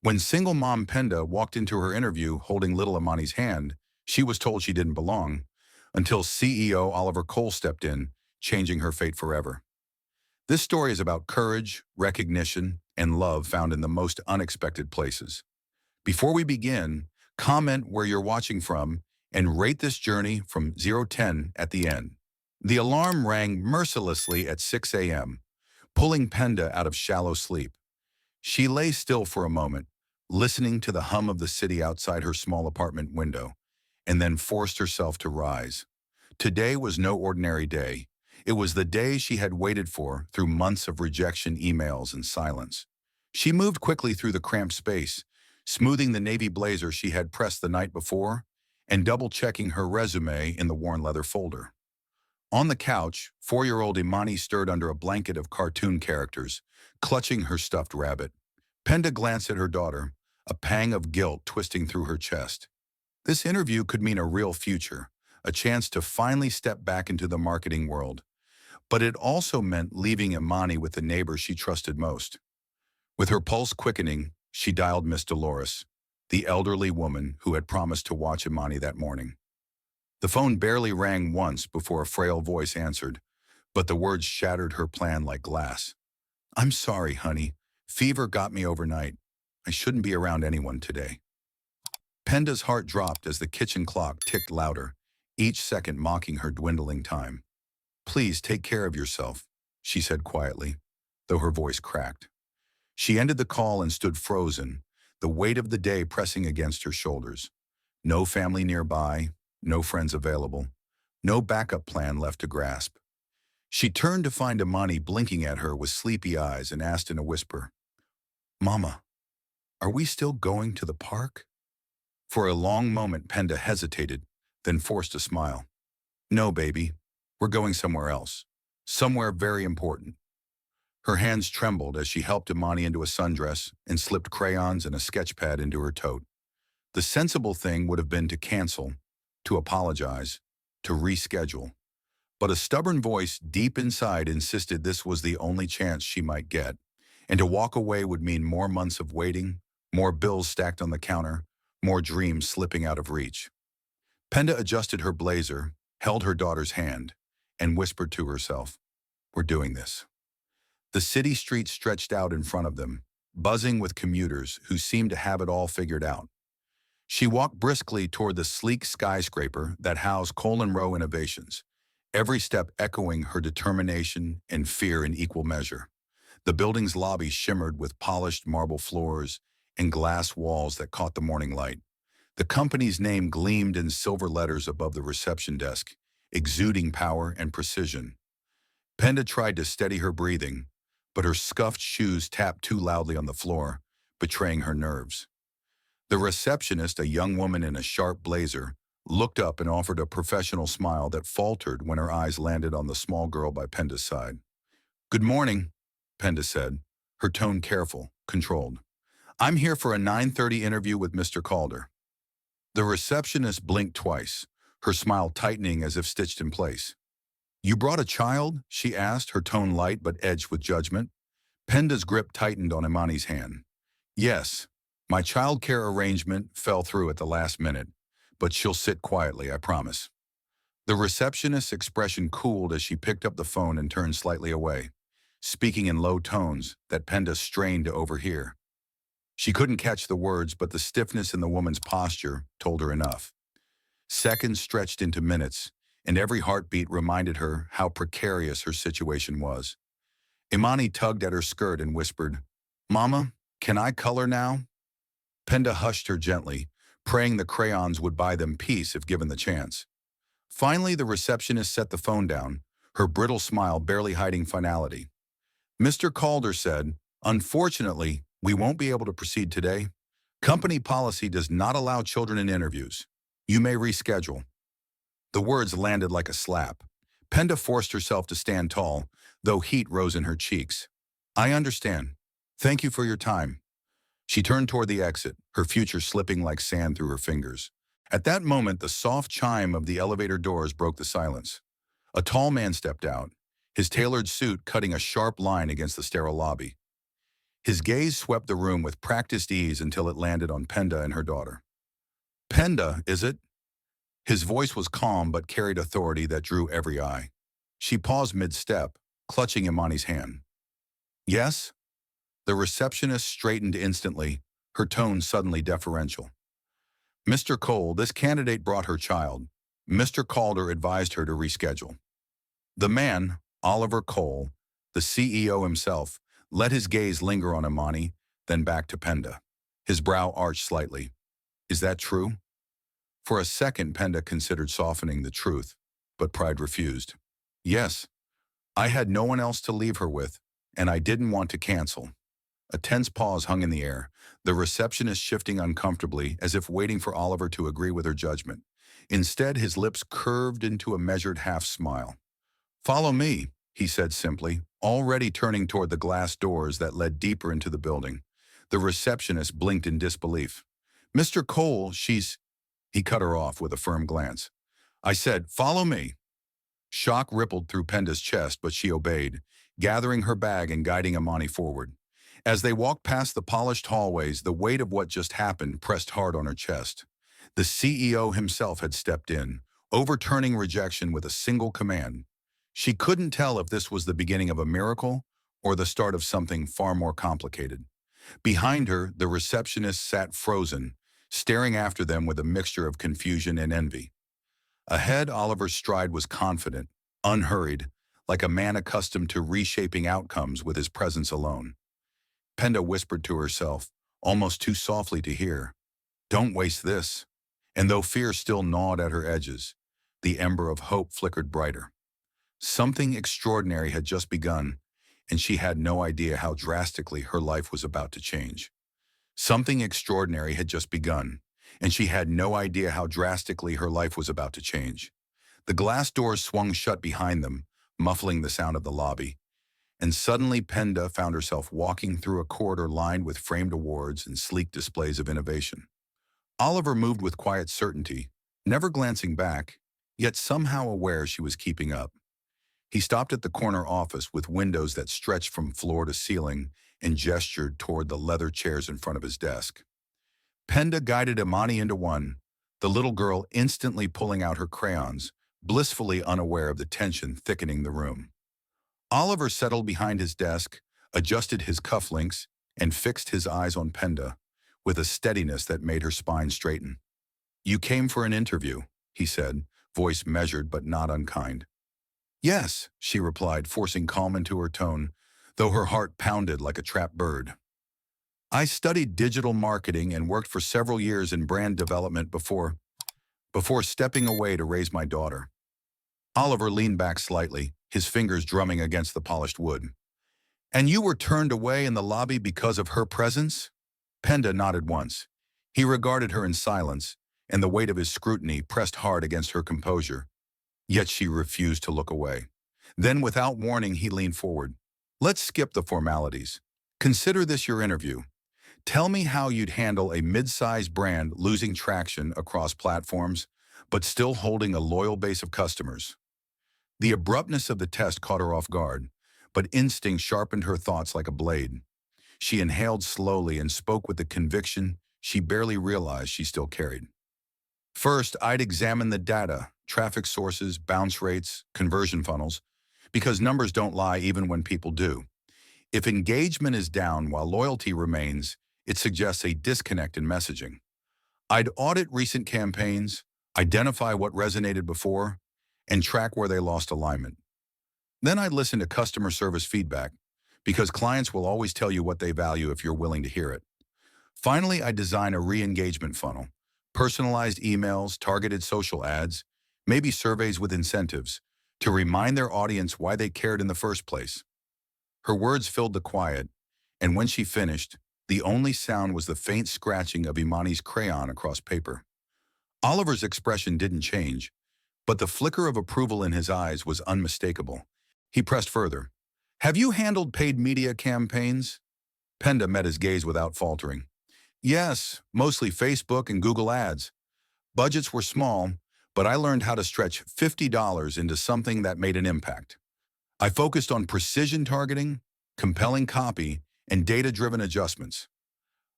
When single mom Penda walked into her interview holding little Imani's hand, she was told she didn't belong, until CEO Oliver Cole stepped in, changing her fate forever. This story is about courage, recognition, and love found in the most unexpected places. Before we begin, comment where you're watching from and rate this journey from 0 to 10 at the end. The alarm rang mercilessly at 6 a.m., pulling Penda out of shallow sleep. She lay still for a moment, listening to the hum of the city outside her small apartment window, and then forced herself to rise. Today was no ordinary day. It was the day she had waited for through months of rejection emails and silence. She moved quickly through the cramped space, smoothing the navy blazer she had pressed the night before and double-checking her resume in the worn leather folder. On the couch, 4-year-old Imani stirred under a blanket of cartoon characters, clutching her stuffed rabbit. Penda glanced at her daughter, a pang of guilt twisting through her chest. This interview could mean a real future, a chance to finally step back into the marketing world. But it also meant leaving Imani with the neighbor she trusted most. With her pulse quickening, she dialed Miss Dolores, the elderly woman who had promised to watch Imani that morning. The phone barely rang once before a frail voice answered, but the words shattered her plan like glass. "I'm sorry, honey. Fever got me overnight. I shouldn't be around anyone today." Penda's heart dropped as the kitchen clock ticked louder, each second mocking her dwindling time. "Please take care of yourself," she said quietly, though her voice cracked. She ended the call and stood frozen, the weight of the day pressing against her shoulders. No family nearby, no friends available, no backup plan left to grasp. She turned to find Imani blinking at her with sleepy eyes and asked in a whisper, "Mama, are we still going to the park?" For a long moment, Penda hesitated, then forced a smile. "No, baby, we're going somewhere else. Somewhere very important." Her hands trembled as she helped Imani into a sundress and slipped crayons and a sketch pad into her tote. The sensible thing would have been to cancel, to apologize, to reschedule. But a stubborn voice deep inside insisted this was the only chance she might get, and to walk away would mean more months of waiting, more bills stacked on the counter, more dreams slipping out of reach. Penda adjusted her blazer, held her daughter's hand, and whispered to herself, "We're doing this." The city streets stretched out in front of them, buzzing with commuters who seemed to have it all figured out. She walked briskly toward the sleek skyscraper that housed Colin Row Innovations, every step echoing her determination and fear in equal measure. The building's lobby shimmered with polished marble floors and glass walls that caught the morning light. The company's name gleamed in silver letters above the reception desk, exuding power and precision. Penda tried to steady her breathing, but her scuffed shoes tapped too loudly on the floor, betraying her nerves. The receptionist, a young woman in a sharp blazer, looked up and offered a professional smile that faltered when her eyes landed on the small girl by Penda's side. "Good morning," Penda said, her tone careful, controlled. "I'm here for a 9:30 interview with Mr. Calder." The receptionist blinked twice, her smile tightening as if stitched in place. "You brought a child?" she asked, her tone light but edged with judgment. Penda's grip tightened on Imani's hand. "Yes, my child care arrangement fell through at the last minute, but she'll sit quietly, I promise." The receptionist's expression cooled as she picked up the phone and turned slightly away, speaking in low tones that Penda strained to overhear. She couldn't catch the words, but the stiffness in the woman's posture told her enough. Seconds stretched into minutes, and every heartbeat reminded her how precarious her situation was. Imani tugged at her skirt and whispered, "Mama, can I color now?" Penda hushed her gently, praying the crayons would buy them peace if given the chance. Finally, the receptionist set the phone down, her brittle smile barely hiding finality. "Mr. Calder said, unfortunately, we won't be able to proceed today. Company policy does not allow children in interviews. You may reschedule." The words landed like a slap. Penda forced herself to stand tall, though heat rose in her cheeks. "I understand. Thank you for your time." She turned toward the exit, her future slipping like sand through her fingers. At that moment, the soft chime of the elevator doors broke the silence. A tall man stepped out, his tailored suit cutting a sharp line against the sterile lobby. His gaze swept the room with practiced ease until it landed on Penda and her daughter. Penda, is it? His voice was calm but carried authority that drew every eye. She paused mid-step, clutching Imani's hand. Yes? The receptionist straightened instantly, her tone suddenly deferential. Mr. Cole, this candidate brought her child. Mr. Calder advised her to reschedule. The man, Oliver Cole, the CEO himself, let his gaze linger on Imani, then back to Penda. His brow arched slightly. Is that true? For a second, Penda considered softening the truth, but pride refused. Yes, I had no one else to leave her with, and I didn't want to cancel. A tense pause hung in the air, the receptionist shifting uncomfortably as if waiting for Oliver to agree with her judgment. Instead, his lips curved into a measured half-smile. Follow me, he said simply, already turning toward the glass doors that led deeper into the building. The receptionist blinked in disbelief. Mr. Cole, she's... He cut her off with a firm glance. I said, follow me. Shock rippled through Penda's chest, but she obeyed, gathering her bag and guiding Imani forward. As they walked past the polished hallways, the weight of what just happened pressed hard on her chest. The CEO himself had stepped in, overturning rejection with a single command. She couldn't tell if this was the beginning of a miracle or the start of something far more complicated. Behind her, the receptionist sat frozen, staring after them with a mixture of confusion and envy. Ahead, Oliver's stride was confident, unhurried, like a man accustomed to reshaping outcomes with his presence alone. Penda whispered to herself, almost too softly to hear, don't waste this. And though fear still gnawed at her edges, the ember of hope flickered brighter. Something extraordinary had just begun, and she had no idea how drastically her life was about to change. Something extraordinary had just begun, and she had no idea how drastically her life was about to change. The glass doors swung shut behind them, muffling the sound of the lobby. And suddenly Penda found herself walking through a corridor lined with framed awards and sleek displays of innovation. Oliver moved with quiet certainty, never glancing back, yet somehow aware she was keeping up. He stopped at the corner office with windows that stretched from floor to ceiling and gestured toward the leather chairs in front of his desk. Penda guided Imani into one, the little girl instantly pulling out her crayons, blissfully unaware of the tension thickening the room. Oliver settled behind his desk, adjusted his cufflinks, and fixed his eyes on Penda, with a steadiness that made her spine straighten. You came for an interview, he said, voice measured but not unkind. Yes, she replied, forcing calm into her tone, though her heart pounded like a trapped bird. I studied digital marketing and worked for several years in brand development before stepping away to raise my daughter. Oliver leaned back slightly, his fingers drumming against the polished wood. And you were turned away in the lobby because of her presence? Penda nodded once. He regarded her in silence, and the weight of his scrutiny pressed hard against her composure. Yet she refused to look away. Then, without warning, he leaned forward. Let's skip the formalities. Consider this your interview. Tell me how you'd handle a mid-sized brand losing traction across platforms, but still holding a loyal base of customers. The abruptness of the test caught her off guard, but instinct sharpened her thoughts like a blade. She inhaled slowly and spoke with the conviction she barely realized she still carried. First, I'd examine the data, traffic sources, bounce rates, conversion funnels, because numbers don't lie even when people do. If engagement is down while loyalty remains, it suggests a disconnect in messaging. I'd audit recent campaigns, identify what resonated before, and track where they lost alignment. Then I'd listen to customer service feedback, because clients will always tell you what they value if you're willing to hear it. Finally, I'd design a re-engagement funnel, personalized emails, targeted social ads, maybe surveys with incentives, to remind their audience why they cared in the first place. Her words filled the quiet, and when she finished, the only sound was the faint scratching of Imani's crayon across paper. Oliver's expression didn't change, but the flicker of approval in his eyes was unmistakable. He pressed further. Have you handled paid media campaigns? Penda met his gaze without faltering. Yes, mostly Facebook and Google ads. Budgets were small, but I learned how to stretch $50 into something that made an impact. I focused on precision targeting, compelling copy, and data-driven adjustments.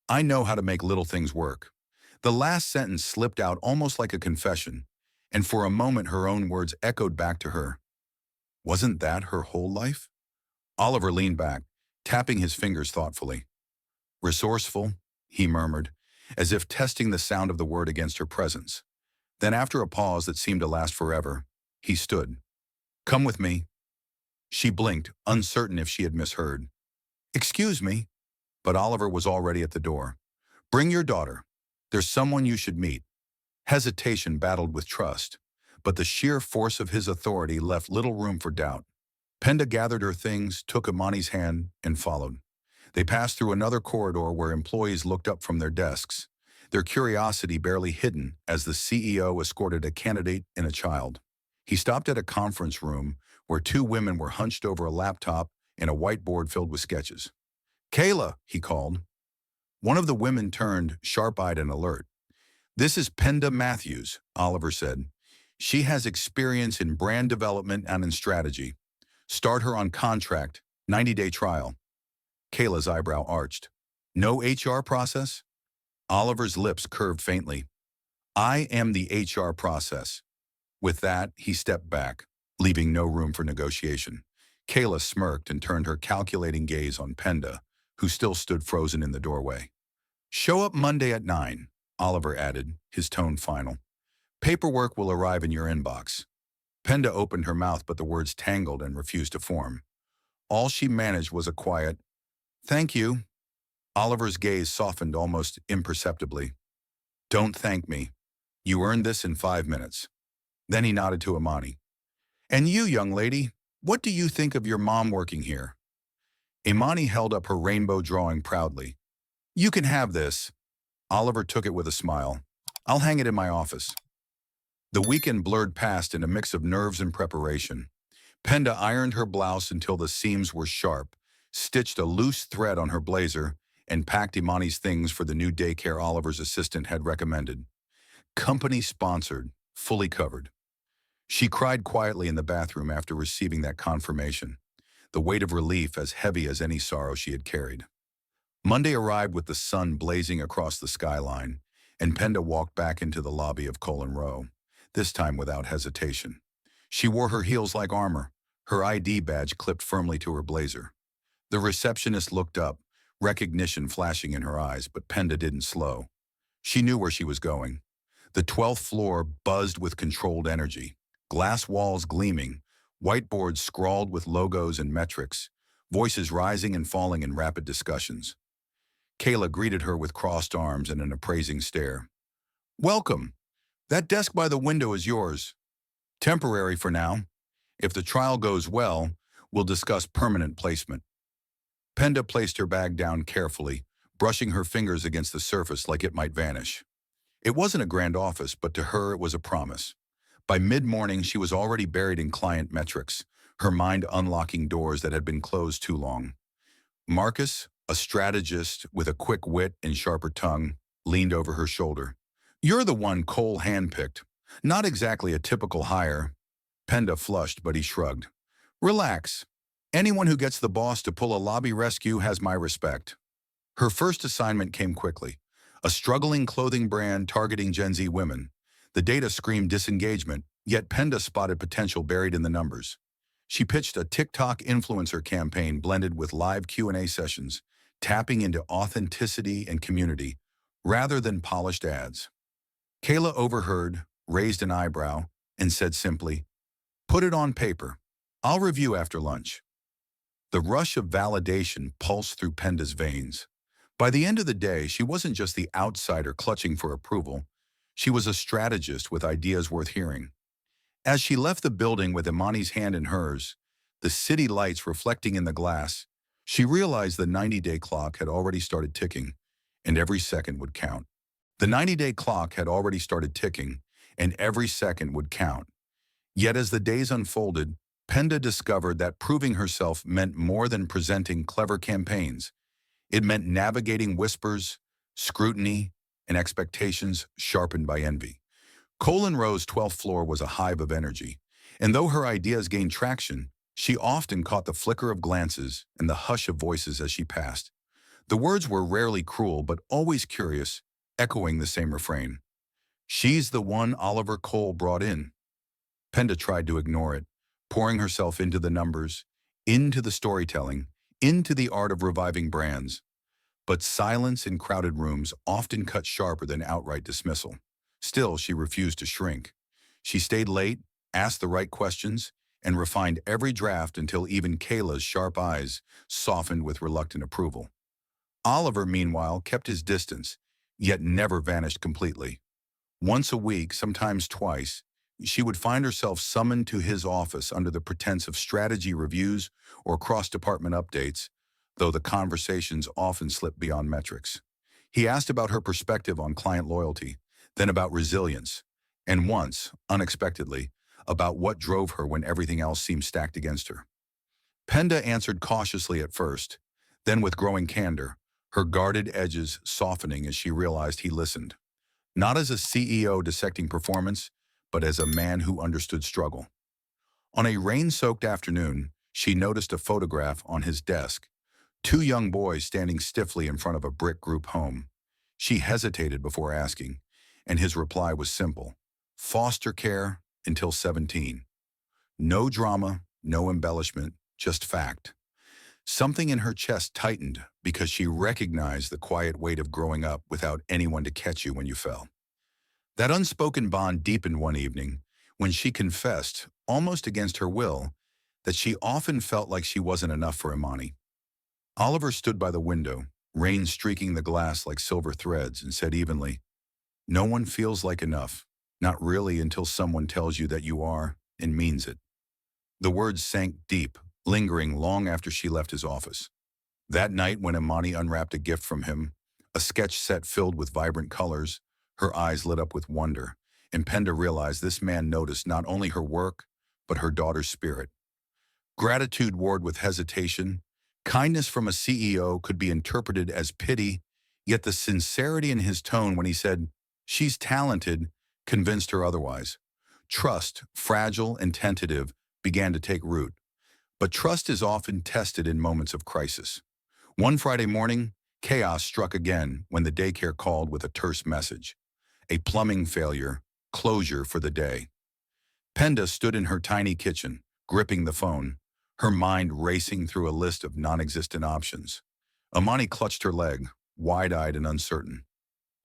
I know how to make little things work. The last sentence slipped out almost like a confession, and for a moment her own words echoed back to her. Wasn't that her whole life? Oliver leaned back, tapping his fingers thoughtfully. Resourceful, he murmured, as if testing the sound of the word against her presence. Then after a pause that seemed to last forever, he stood. Come with me. She blinked, uncertain if she had misheard. Excuse me, but Oliver was already at the door. Bring your daughter. There's someone you should meet. Hesitation battled with trust, but the sheer force of his authority left little room for doubt. Penda gathered her things, took Imani's hand, and followed. They passed through another corridor where employees looked up from their desks, their curiosity barely hidden as the CEO escorted a candidate and a child. He stopped at a conference room where two women were hunched over a laptop and a whiteboard filled with sketches. Kayla, he called. One of the women turned, sharp-eyed and alert. This is Penda Matthews, Oliver said. She has experience in brand development and in strategy. Start her on contract, 90-day trial. Kayla's eyebrow arched. No HR process? Oliver's lips curved faintly. I am the HR process. With that, he stepped back, leaving no room for negotiation. Kayla smirked and turned her calculating gaze on Penda, who still stood frozen in the doorway. Show up Monday at 9, Oliver added, his tone final. Paperwork will arrive in your inbox. Penda opened her mouth, but the words tangled and refused to form. All she managed was a quiet, thank you. Oliver's gaze softened almost imperceptibly. Don't thank me. You earned this in 5 minutes. Then he nodded to Imani. And you, young lady, what do you think of your mom working here? Imani held up her rainbow drawing proudly. You can have this. Oliver took it with a smile. I'll hang it in my office. The weekend blurred past in a mix of nerves and preparation. Penda ironed her blouse until the seams were sharp, stitched a loose thread on her blazer, and packed Imani's things for the new daycare Oliver's assistant had recommended. Company-sponsored, fully covered. She cried quietly in the bathroom after receiving that confirmation, the weight of relief as heavy as any sorrow she had carried. Monday arrived with the sun blazing across the skyline, and Penda walked back into the lobby of Colin Row, this time without hesitation. She wore her heels like armor, her ID badge clipped firmly to her blazer. The receptionist looked up, recognition flashing in her eyes, but Penda didn't slow. She knew where she was going. The 12th floor buzzed with controlled energy, glass walls gleaming, whiteboards scrawled with logos and metrics, voices rising and falling in rapid discussions. Kayla greeted her with crossed arms and an appraising stare. Welcome. That desk by the window is yours. Temporary for now. If the trial goes well, we'll discuss permanent placement. Penda placed her bag down carefully, brushing her fingers against the surface like it might vanish. It wasn't a grand office, but to her it was a promise. By mid-morning, she was already buried in client metrics, her mind unlocking doors that had been closed too long. Marcus, a strategist with a quick wit and sharper tongue, leaned over her shoulder. You're the one Cole handpicked. Not exactly a typical hire. Penda flushed, but he shrugged. Relax. Anyone who gets the boss to pull a lobby rescue has my respect. Her first assignment came quickly. A struggling clothing brand targeting Gen Z women. The data screamed disengagement, yet Penda spotted potential buried in the numbers. She pitched a TikTok influencer campaign blended with live Q&A sessions, tapping into authenticity and community, rather than polished ads. Kayla overheard, raised an eyebrow, and said simply, "Put it on paper. I'll review after lunch." The rush of validation pulsed through Penda's veins. By the end of the day, she wasn't just the outsider clutching for approval. She was a strategist with ideas worth hearing. As she left the building with Imani's hand in hers, the city lights reflecting in the glass, she realized the 90-day clock had already started ticking, and every second would count. The 90-day clock had already started ticking, and every second would count. Yet as the days unfolded, Penda discovered that proving herself meant more than presenting clever campaigns. It meant navigating whispers, scrutiny, and expectations sharpened by envy. Colin Row's 12th floor was a hive of energy, and though her ideas gained traction, she often caught the flicker of glances and the hush of voices as she passed. The words were rarely cruel but always curious, echoing the same refrain. She's the one Oliver Cole brought in. Penda tried to ignore it, pouring herself into the numbers, into the storytelling, into the art of reviving brands. But silence in crowded rooms often cut sharper than outright dismissal. Still, she refused to shrink. She stayed late, asked the right questions, and refined every draft until even Kayla's sharp eyes softened with reluctant approval. Oliver, meanwhile, kept his distance, yet never vanished completely. Once a week, sometimes twice, she would find herself summoned to his office under the pretense of strategy reviews or cross-department updates, though the conversations often slipped beyond metrics. He asked about her perspective on client loyalty, then about resilience, and once, unexpectedly, about what drove her when everything else seemed stacked against her. Penda answered cautiously at first, then with growing candor, her guarded edges softening as she realized he listened. Not as a CEO dissecting performance, but as a man who understood struggle. On a rain-soaked afternoon, she noticed a photograph on his desk, two young boys standing stiffly in front of a brick group home. She hesitated before asking, and his reply was simple: foster care until 17. No drama, no embellishment, just fact. Something in her chest tightened because she recognized the quiet weight of growing up without anyone to catch you when you fell. That unspoken bond deepened one evening when she confessed, almost against her will, that she often felt like she wasn't enough for Imani. Oliver stood by the window, rain streaking the glass like silver threads, and said evenly, "No one feels like enough, not really until someone tells you that you are and means it." The words sank deep, lingering long after she left his office. That night when Imani unwrapped a gift from him, a sketch set filled with vibrant colors, her eyes lit up with wonder, and Penda realized this man noticed not only her work, but her daughter's spirit. Gratitude warred with hesitation. Kindness from a CEO could be interpreted as pity, yet the sincerity in his tone when he said, "She's talented," convinced her otherwise. Trust, fragile and tentative, began to take root. But trust is often tested in moments of crisis. One Friday morning, chaos struck again when the daycare called with a terse message. A plumbing failure, closure for the day. Penda stood in her tiny kitchen, gripping the phone, her mind racing through a list of non-existent options. Imani clutched her leg, wide-eyed and uncertain.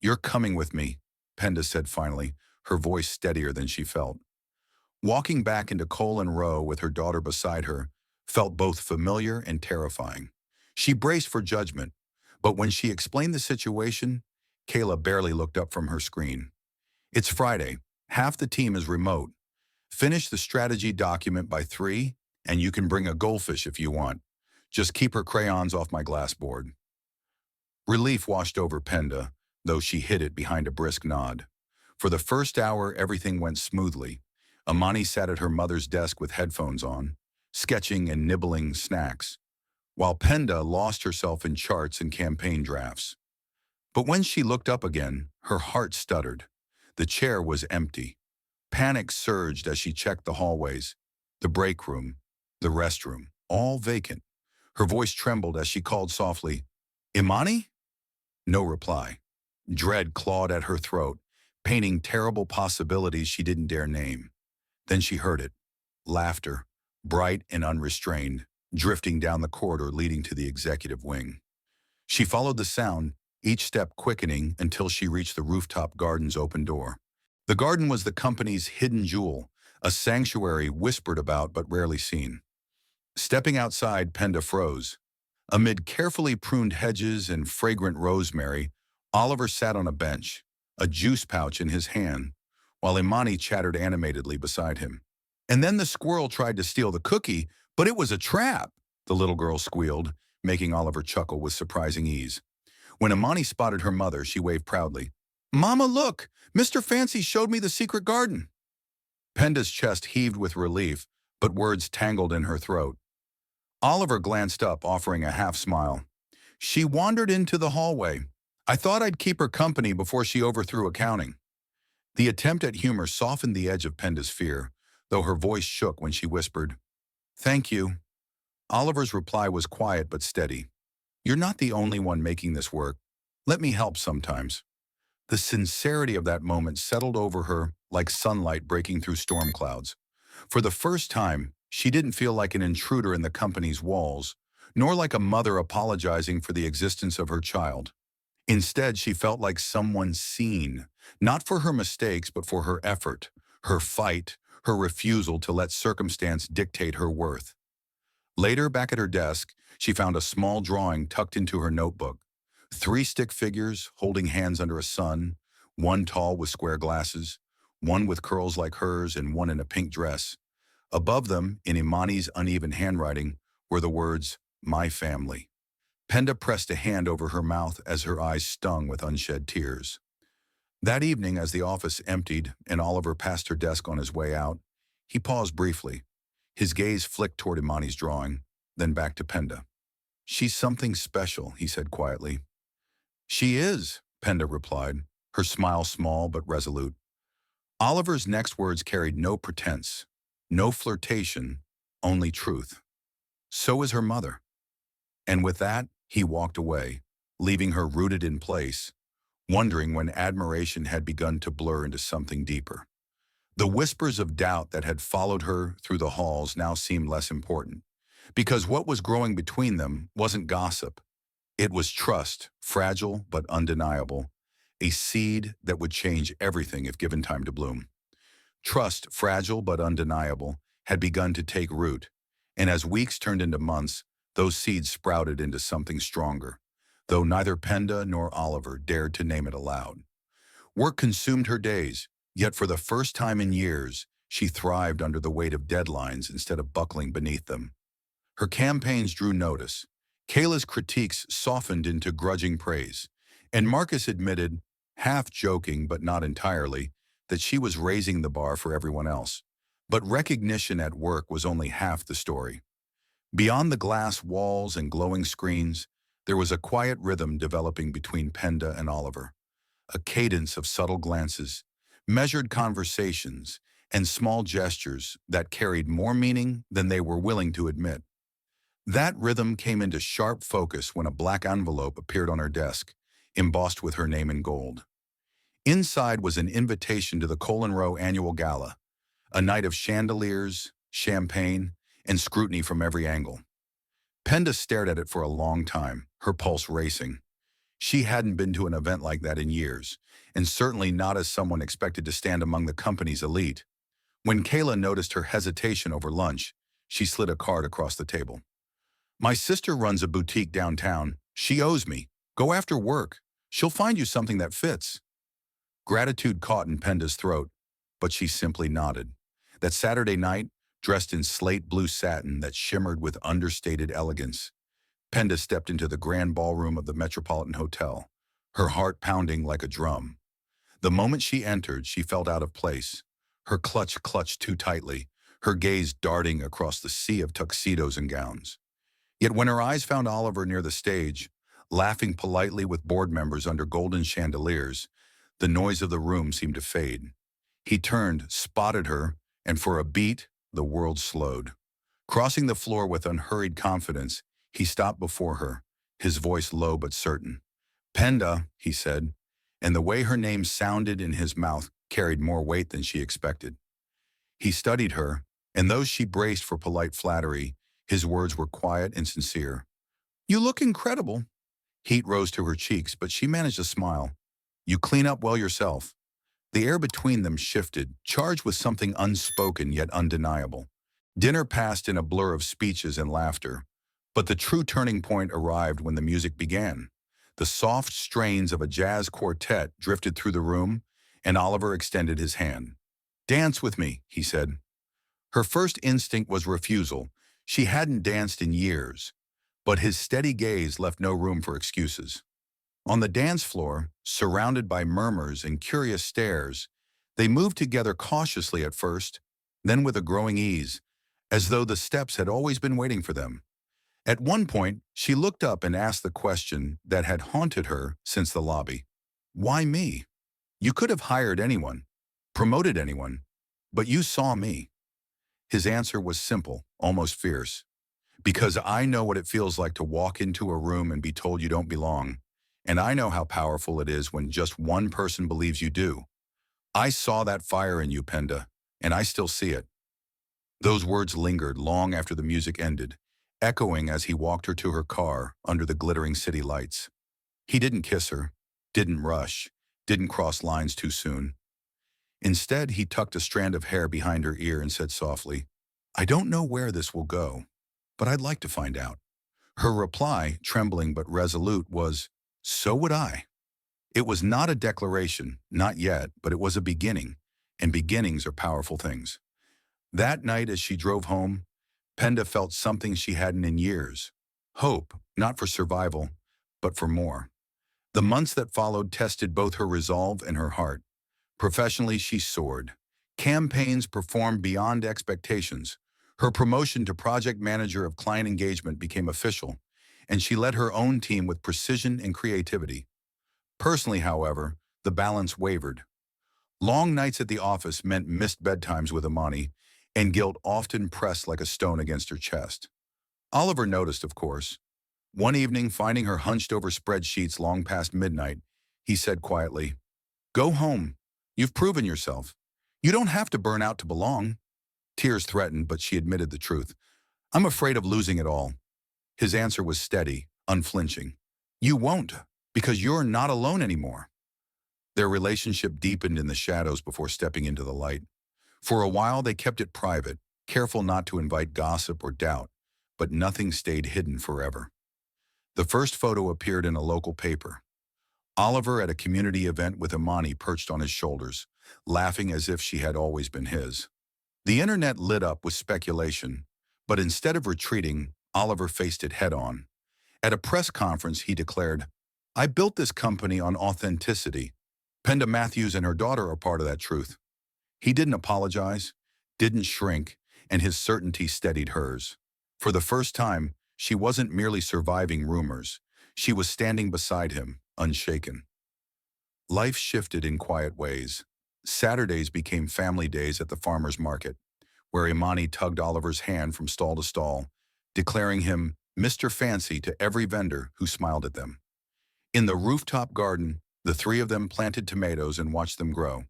"You're coming with me," Penda said finally, her voice steadier than she felt. Walking back into Cole and Row with her daughter beside her felt both familiar and terrifying. She braced for judgment, but when she explained the situation, Kayla barely looked up from her screen. "It's Friday. Half the team is remote. Finish the strategy document by 3, and you can bring a goldfish if you want. Just keep her crayons off my glass board." Relief washed over Penda, though she hid it behind a brisk nod. For the first hour, everything went smoothly. Imani sat at her mother's desk with headphones on, sketching and nibbling snacks, while Penda lost herself in charts and campaign drafts. But when she looked up again, her heart stuttered. The chair was empty. Panic surged as she checked the hallways, the break room, the restroom, all vacant. Her voice trembled as she called softly, "Imani?" No reply. Dread clawed at her throat, painting terrible possibilities she didn't dare name. Then she heard it. Laughter, bright and unrestrained, drifting down the corridor leading to the executive wing. She followed the sound, each step quickening until she reached the rooftop garden's open door. The garden was the company's hidden jewel, a sanctuary whispered about but rarely seen. Stepping outside, Penda froze. Amid carefully pruned hedges and fragrant rosemary, Oliver sat on a bench, a juice pouch in his hand, while Imani chattered animatedly beside him. "And then the squirrel tried to steal the cookie, but it was a trap," the little girl squealed, making Oliver chuckle with surprising ease. When Imani spotted her mother, she waved proudly. "Mama, look! Mr. Fancy showed me the secret garden." Penda's chest heaved with relief, but words tangled in her throat. Oliver glanced up, offering a half smile. "She wandered into the hallway. I thought I'd keep her company before she overthrew accounting." The attempt at humor softened the edge of Penda's fear, though her voice shook when she whispered, "Thank you." Oliver's reply was quiet but steady. You're not the only one making this work. Let me help sometimes. The sincerity of that moment settled over her like sunlight breaking through storm clouds. For the first time, she didn't feel like an intruder in the company's walls, nor like a mother apologizing for the existence of her child. Instead, she felt like someone seen, not for her mistakes, but for her effort, her fight, her refusal to let circumstance dictate her worth. Later, back at her desk, she found a small drawing tucked into her notebook. Three stick figures holding hands under a sun, one tall with square glasses, one with curls like hers, and one in a pink dress. Above them, in Imani's uneven handwriting, were the words, "My family." Penda pressed a hand over her mouth as her eyes stung with unshed tears. That evening, as the office emptied and Oliver passed her desk on his way out, he paused briefly. His gaze flicked toward Imani's drawing, then back to Penda. "She's something special," he said quietly. "She is," Penda replied, her smile small but resolute. Oliver's next words carried no pretense, no flirtation, only truth. "So is her mother." And with that, he walked away, leaving her rooted in place, wondering when admiration had begun to blur into something deeper. The whispers of doubt that had followed her through the halls now seemed less important, because what was growing between them wasn't gossip. It was trust, fragile but undeniable, a seed that would change everything if given time to bloom. Trust, fragile but undeniable, had begun to take root, and as weeks turned into months, those seeds sprouted into something stronger, though neither Penda nor Oliver dared to name it aloud. Work consumed her days, yet for the first time in years, she thrived under the weight of deadlines instead of buckling beneath them. Her campaigns drew notice. Kayla's critiques softened into grudging praise, and Marcus admitted, half joking but not entirely, that she was raising the bar for everyone else. But recognition at work was only half the story. Beyond the glass walls and glowing screens, there was a quiet rhythm developing between Penda and Oliver, a cadence of subtle glances, measured conversations, and small gestures that carried more meaning than they were willing to admit. That rhythm came into sharp focus when a black envelope appeared on her desk, embossed with her name in gold. Inside was an invitation to the Colin Rowe annual gala, a night of chandeliers, champagne, and scrutiny from every angle. Penda stared at it for a long time, her pulse racing. She hadn't been to an event like that in years, and certainly not as someone expected to stand among the company's elite. When Kayla noticed her hesitation over lunch, she slid a card across the table. "My sister runs a boutique downtown. She owes me. Go after work. She'll find you something that fits." Gratitude caught in Penda's throat, but she simply nodded. That Saturday night, dressed in slate blue satin that shimmered with understated elegance, Penda stepped into the grand ballroom of the Metropolitan Hotel, her heart pounding like a drum. The moment she entered, she felt out of place. Her clutch clutched too tightly, her gaze darting across the sea of tuxedos and gowns. Yet when her eyes found Oliver near the stage, laughing politely with board members under golden chandeliers, the noise of the room seemed to fade. He turned, spotted her, and for a beat, the world slowed. Crossing the floor with unhurried confidence, he stopped before her, his voice low but certain. "Penda," he said, and the way her name sounded in his mouth carried more weight than she expected. He studied her, and though she braced for polite flattery, his words were quiet and sincere. "You look incredible." Heat rose to her cheeks, but she managed a smile. "You clean up well yourself." The air between them shifted, charged with something unspoken yet undeniable. Dinner passed in a blur of speeches and laughter, but the true turning point arrived when the music began. The soft strains of a jazz quartet drifted through the room, and Oliver extended his hand. "Dance with me," he said. Her first instinct was refusal. She hadn't danced in years, but his steady gaze left no room for excuses. On the dance floor, surrounded by murmurs and curious stares, they moved together cautiously at first, then with a growing ease, as though the steps had always been waiting for them. At one point, she looked up and asked the question that had haunted her since the lobby. "Why me? You could have hired anyone, promoted anyone, but you saw me." His answer was simple, almost fierce. Because I know what it feels like to walk into a room and be told you don't belong. And I know how powerful it is when just one person believes you do. I saw that fire in you, Penda, and I still see it. Those words lingered long after the music ended, echoing as he walked her to her car under the glittering city lights. He didn't kiss her, didn't rush, didn't cross lines too soon. Instead, he tucked a strand of hair behind her ear and said softly, "I don't know where this will go, but I'd like to find out." Her reply, trembling but resolute, was, "So would I." It was not a declaration, not yet, but it was a beginning, and beginnings are powerful things. That night as she drove home, Penda felt something she hadn't in years. Hope, not for survival, but for more. The months that followed tested both her resolve and her heart. Professionally, she soared. Campaigns performed beyond expectations. Her promotion to project manager of client engagement became official, and she led her own team with precision and creativity. Personally, however, the balance wavered. Long nights at the office meant missed bedtimes with Imani, and guilt often pressed like a stone against her chest. Oliver noticed, of course. One evening, finding her hunched over spreadsheets long past midnight, he said quietly, "Go home. You've proven yourself. You don't have to burn out to belong." Tears threatened, but she admitted the truth. "I'm afraid of losing it all." His answer was steady, unflinching. "You won't, because you're not alone anymore." Their relationship deepened in the shadows before stepping into the light. For a while, they kept it private, careful not to invite gossip or doubt, but nothing stayed hidden forever. The first photo appeared in a local paper. Oliver at a community event with Imani perched on his shoulders, laughing as if she had always been his. The internet lit up with speculation, but instead of retreating, Oliver faced it head-on. At a press conference, he declared, "I built this company on authenticity. Penda Matthews and her daughter are part of that truth." He didn't apologize, didn't shrink, and his certainty steadied hers. For the first time, she wasn't merely surviving rumors. She was standing beside him, unshaken. Life shifted in quiet ways. Saturdays became family days at the farmer's market, where Imani tugged Oliver's hand from stall to stall, declaring him Mr. Fancy to every vendor who smiled at them. In the rooftop garden, the three of them planted tomatoes and watched them grow.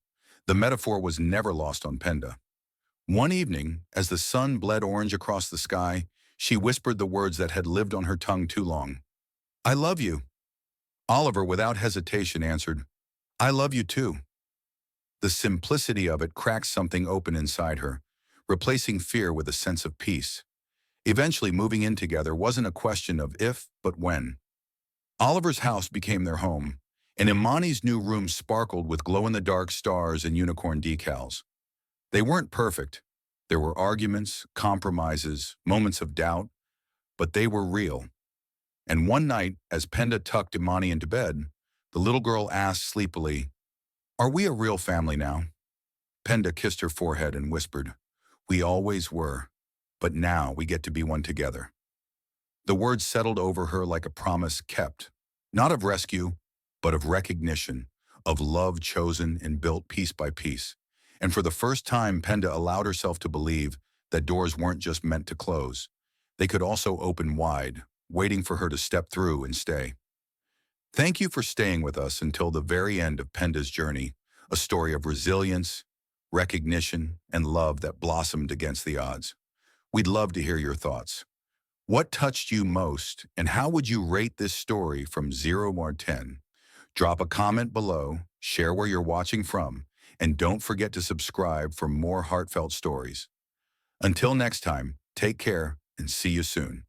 The metaphor was never lost on Penda. One evening, as the sun bled orange across the sky, she whispered the words that had lived on her tongue too long. "I love you." Oliver, without hesitation, answered, "I love you too." The simplicity of it cracked something open inside her, replacing fear with a sense of peace. Eventually, moving in together wasn't a question of if, but when. Oliver's house became their home, and Imani's new room sparkled with glow-in-the-dark stars and unicorn decals. They weren't perfect. There were arguments, compromises, moments of doubt, but they were real. And one night, as Penda tucked Imani into bed, the little girl asked sleepily, "Are we a real family now?" Penda kissed her forehead and whispered, "We always were, but now we get to be one together." The words settled over her like a promise kept, not of rescue, but of recognition, of love chosen and built piece by piece. And for the first time, Penda allowed herself to believe that doors weren't just meant to close. They could also open wide, waiting for her to step through and stay. Thank you for staying with us until the very end of Penda's journey, a story of resilience, recognition, and love that blossomed against the odds. We'd love to hear your thoughts. What touched you most, and how would you rate this story from 0 to 10? Drop a comment below, share where you're watching from, and don't forget to subscribe for more heartfelt stories. Until next time, take care and see you soon.